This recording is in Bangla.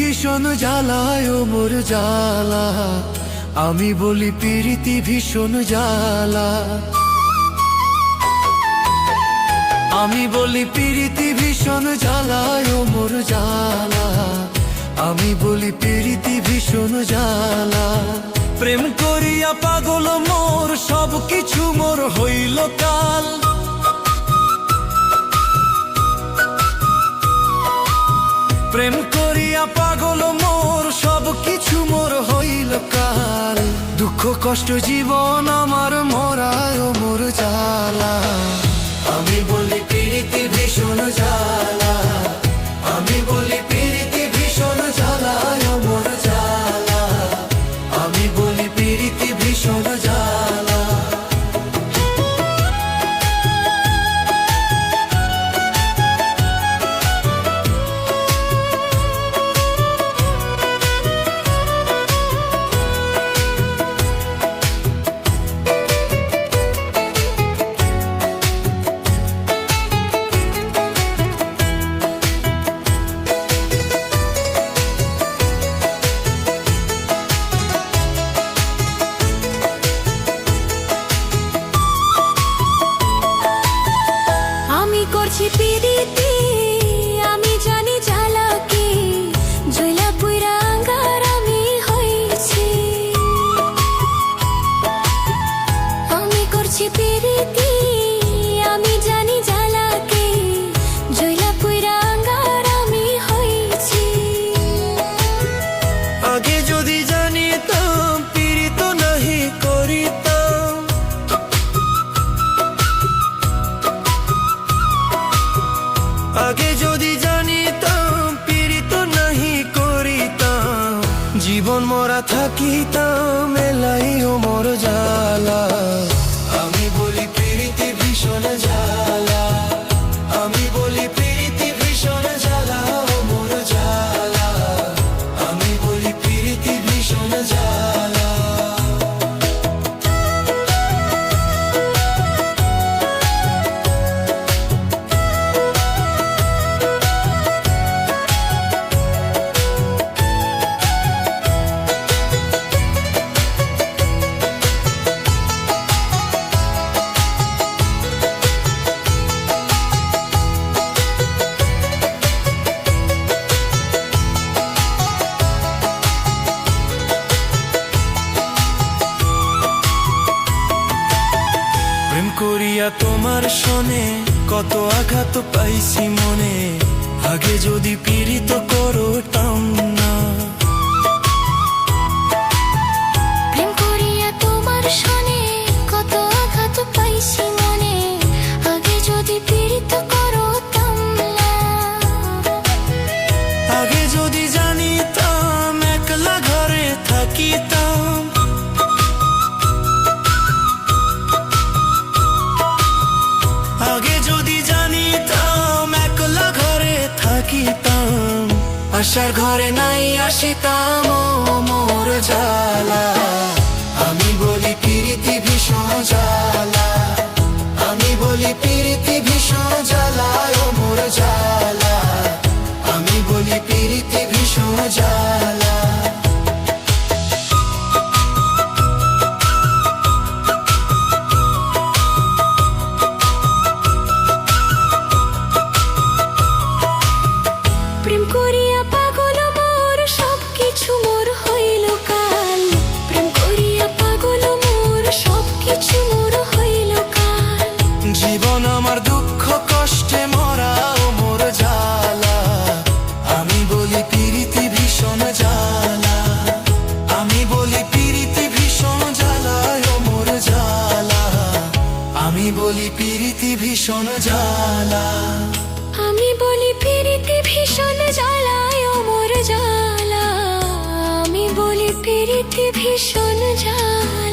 ভীষণ জ্বালায় ও মোর জ্বালা, আমি বলি প্রীতি ভীষণ জ্বালা। আমি বলি প্রীতি ভীষণ জ্বালায় ও মোর জ্বালা, আমি বলি প্রীতি ভীষণ জ্বালা। প্রেম করিয়া পাগল মোর সব কিছু মোর হইল কাল। প্রেম করিয়া পাগল মোর সব কিছু মোর হইল কাল। দুঃখ কষ্ট জীবন আমার মরায় ও মোর জ্বালা, আমি বলি প্রীতি ভীষণ জ্বালা। আমি বলি প্রীতি ভীষণ জ্বালায় ও মোর জ্বালা, আমি বলি প্রীতি ভীষণ জ্বালা। করছি প্রীতি আমি জানি জ্বালা কি, জয়লা পুইরা আঙ্গার আমি হইছি। আমি করছি প্রীতি আমি জানি জ্বালা কি, জয়লা পুইরা আঙ্গার আমি হইছি। আগে যদি জানিতাম পীড়িত নাহি করিতাম, আগে যদি জানিতাম পীড়িত নাহি করিতাম, জীবন মরা থাকিতাম এলাই ও মোর জ্বালা। আমি বলি প্রীতি ভীষণ জ্বালা, আমি বলি প্রীতি ভীষণ জ্বালা ও মোর জ্বালা, আমি বলি প্রীতি ভীষণ জ্বালা। প্রেম করিয়া তোমার শোনে কত আঘাত পাইছি মনে, আগে যদি পীড়িত করতাম না। প্রেম করিয়া তোমার শোনে কত আঘাত পাইছি মনে, আগে যদি পীড়িত করতাম না। আগে যদি জানিতাম একলা ঘরে থাকিতাম, আগে যদি জানিতাম একলা ঘরে থাকিতাম, আশার ঘরে নাই আসিতাম ও মোর জ্বালা। আমি বলি প্রীতি ভীষণ জ্বালা, আমি বলি প্রীতি ভীষণ জ্বালা ও মোর জ্বালা, আমি বলি প্রীতি ভীষণ জ্বালা। প্রেম করিয়া পাগল মোর সব কিছু মোর হইল কাল। প্রেম করিয়া পাগল মোর সব কিছু মোর হইল কাল। জীবন আমার দুঃখ কষ্টে মরা ও মোর জ্বালা, আমি বলি প্রীতি ভীষণ জ্বালা। আমি বলি প্রীতি ভীষণ জ্বালা ও মোর জ্বালা, আমি বলি প্রীতি ভীষণ জ্বালা। আমি বলি প্রীতি ভীষণ জ্বালায় ও মোর জ্বালা, আমি বলি প্রীতি ভীষণ জ্বালা।